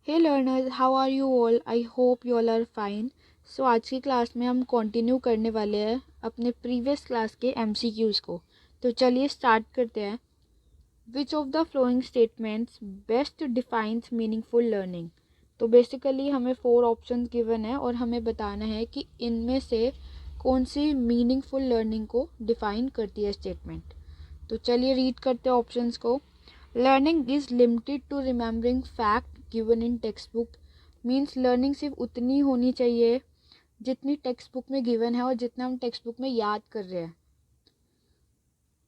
Hey learners, how are you all? I hope you all are fine. So आज की class में हम continue करने वाले हैं अपने प्रीवियस क्लास के एमसीक्यूज़ को। तो चलिए स्टार्ट करते हैं। विच of the flowing statements best defines meaningful learning? तो बेसिकली हमें 4 ऑप्शंस गिवन है और हमें बताना है कि इनमें से कौन सी मीनिंगफुल लर्निंग को डिफाइन करती है स्टेटमेंट। तो चलिए रीड करते हैं ऑप्शंस को। Learning is limited to remembering fact given in textbook. Means learning सिर्फ उतनी होनी चाहिए जितनी टेक्स्ट बुक में गिवन है और जितना हम टेक्स्ट बुक में याद कर रहे हैं।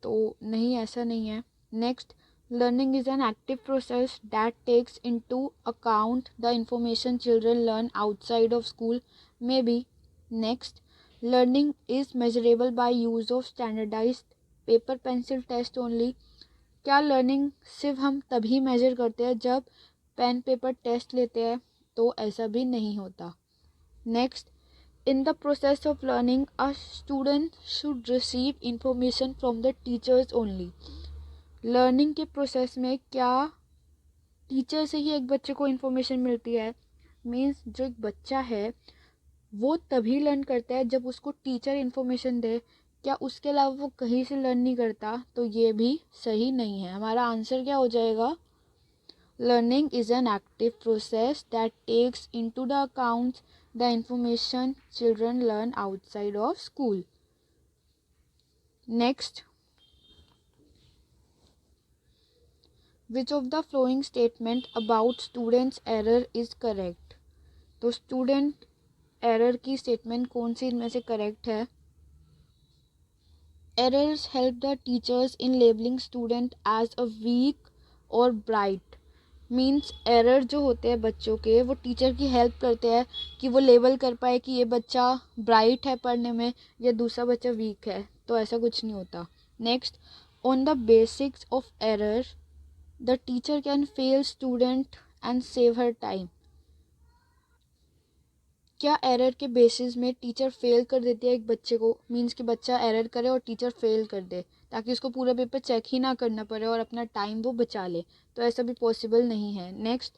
तो नहीं, ऐसा नहीं है। Next, learning is an active process that takes into account the information children learn outside of school maybe. Next, learning is measurable by use of standardised paper pencil test only. क्या learning सिर्फ हम तभी major करते हैं जब pen paper test लेते हैं? तो ऐसा भी नहीं होता। Next, in the process of learning a student should receive information from the teachers only. Learning के प्रोसेस में क्या टीचर से ही एक बच्चे को इन्फॉर्मेशन मिलती है? मीन्स जो एक बच्चा है वो तभी लर्न करता है जब उसको टीचर इन्फॉर्मेशन दे। क्या उसके अलावा वो कहीं से लर्न नहीं करता? तो ये भी सही नहीं है। हमारा आंसर क्या हो जाएगा? Learning is an active process that takes into the account the information children learn outside of school. Next, which of the following statement about students error is correct? तो स्टूडेंट एरर की statement कौन सी इनमें से correct है? Errors help the teachers in labeling student as a weak or bright. Means error जो होते हैं बच्चों के वो टीचर की हेल्प करते हैं कि वो लेबल कर पाए कि ये बच्चा ब्राइट है पढ़ने में या दूसरा बच्चा वीक है। तो ऐसा कुछ नहीं होता। Next, on the basics of error the teacher can fail student and save her time. क्या एरर के बेसिस में टीचर फेल कर देती है एक बच्चे को? मीन्स कि बच्चा एरर करे और टीचर फेल कर दे ताकि उसको पूरा पेपर चेक ही ना करना पड़े और अपना टाइम वो बचा ले। तो ऐसा भी पॉसिबल नहीं है। Next,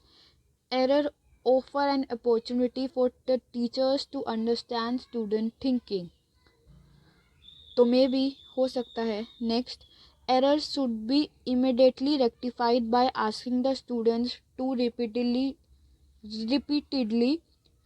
error offer an opportunity for the teachers to understand student thinking. तो मे भी हो सकता है। Next, error should be immediately rectified by asking the students to repeatedly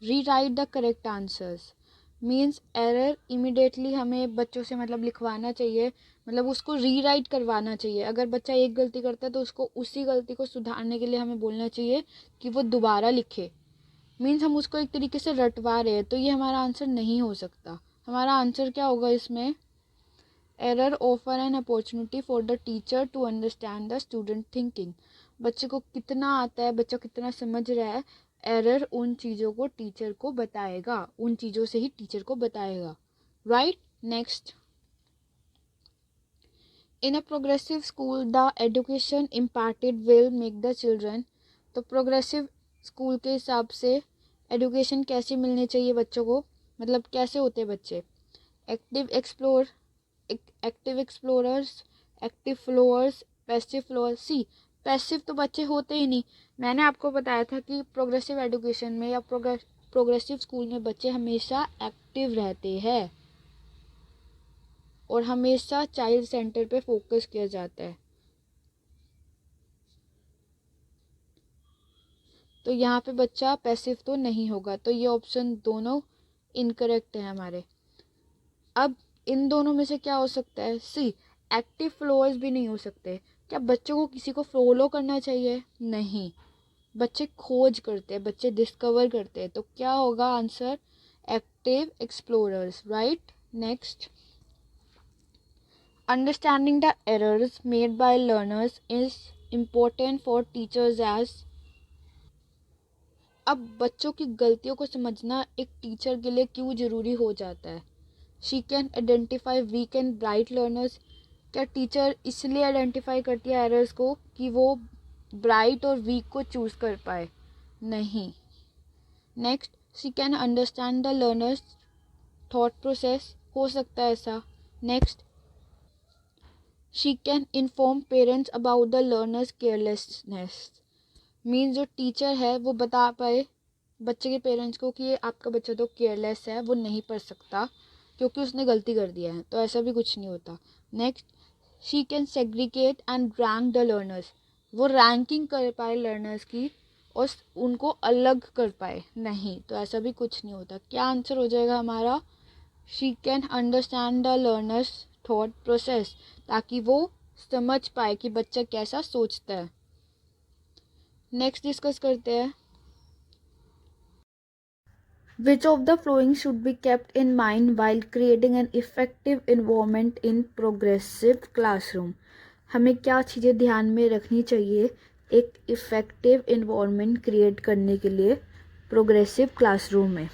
rewrite the correct answers. Means error immediately हमें बच्चों से लिखवाना चाहिए, उसको रीराइट करवाना चाहिए। अगर बच्चा एक गलती करता है तो उसको उसी गलती को सुधारने के लिए हमें बोलना चाहिए कि वो दोबारा लिखे। मीन्स हम उसको एक तरीके से रटवा रहे हैं। तो ये हमारा आंसर नहीं हो सकता। हमारा आंसर क्या होगा इसमें? Error offer an opportunity for the teacher to understand the student thinking. बच्चे को कितना आता है, बच्चा कितना समझ रहा है, एरर उन चीज़ों को टीचर को बताएगा, उन चीज़ों से ही टीचर को बताएगा। Right. Next, in a progressive school the education imparted will make the children. तो प्रोग्रेसिव स्कूल के हिसाब से एजुकेशन कैसी मिलनी चाहिए बच्चों को? कैसे होते हैं बच्चे? Active explorers, active followers, passive followers. See, passive तो बच्चे होते ही नहीं। मैंने आपको बताया था कि प्रोग्रेसिव एजुकेशन में या प्रोग्रेसिव स्कूल में बच्चे हमेशा एक्टिव रहते हैं और हमेशा चाइल्ड सेंटर पे फोकस किया जाता है। तो यहाँ पे बच्चा पैसिव तो नहीं होगा। तो ये ऑप्शन दोनों इनकरेक्ट है हमारे। अब इन दोनों में से क्या हो सकता है? सी, एक्टिव फ्लोअर्स भी नहीं हो सकते। क्या बच्चों को किसी को फॉलो करना चाहिए? नहीं, बच्चे खोज करते हैं, बच्चे डिस्कवर करते हैं। तो क्या होगा answer? Active explorers. Right. Next, understanding the errors made by learners is important for teachers as. अब बच्चों की गलतियों को समझना एक टीचर के लिए क्यों ज़रूरी हो जाता है? She can identify weak and bright learners. क्या टीचर इसलिए आइडेंटिफाई करती है एरर्स को कि वो ब्राइट और वीक को चूज़ कर पाए? नहीं। Next, she can understand the learners thought process. हो सकता है ऐसा। Next, she can inform parents about the learners carelessness. Means जो टीचर है वो बता पाए बच्चे के पेरेंट्स को कि ये आपका बच्चा तो केयरलेस है, वो नहीं पढ़ सकता क्योंकि उसने गलती कर दिया है, तो ऐसा भी कुछ नहीं होता। Next, she can segregate and rank the learners, वो रैंकिंग कर पाए लर्नर्स की और उनको अलग कर पाए, नहीं, तो ऐसा भी कुछ नहीं होता। क्या आंसर हो जाएगा हमारा? She can understand the learners thought process, ताकि वो समझ पाए कि बच्चा कैसा सोचता है। नेक्स्ट डिस्कस करते हैं, which of the following should be kept in mind while creating an effective environment in progressive classroom? हमें क्या चीज़ें ध्यान में रखनी चाहिए एक इफ़ेक्टिव इन्वायरमेंट क्रिएट करने के लिए प्रोग्रेसिव क्लासरूम में?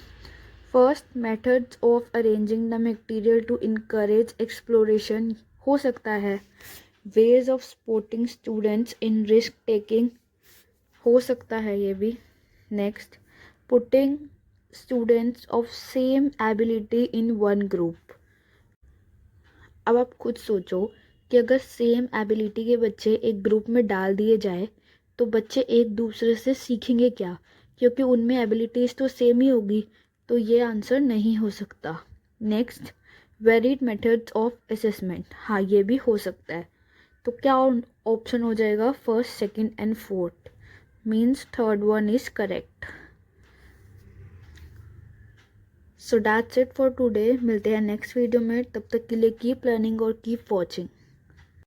First, methods of arranging the material to encourage exploration, हो सकता है ways of supporting students in risk taking, हो सकता है ये भी। Next, putting students of same ability in one group. अब आप खुद सोचो कि अगर सेम एबिलिटी के बच्चे एक ग्रुप में डाल दिए जाए तो बच्चे एक दूसरे से सीखेंगे क्या, क्योंकि उनमें एबिलिटीज़ तो सेम ही होगी, तो ये आंसर नहीं हो सकता। Next, varied methods of assessment, हाँ ये भी हो सकता है। तो क्या ऑप्शन हो जाएगा? First, second and fourth, means third one is correct. So that's it for today, मिलते हैं नेक्स्ट वीडियो में, तब तक के लिए कीप लर्निंग और कीप वॉचिंग।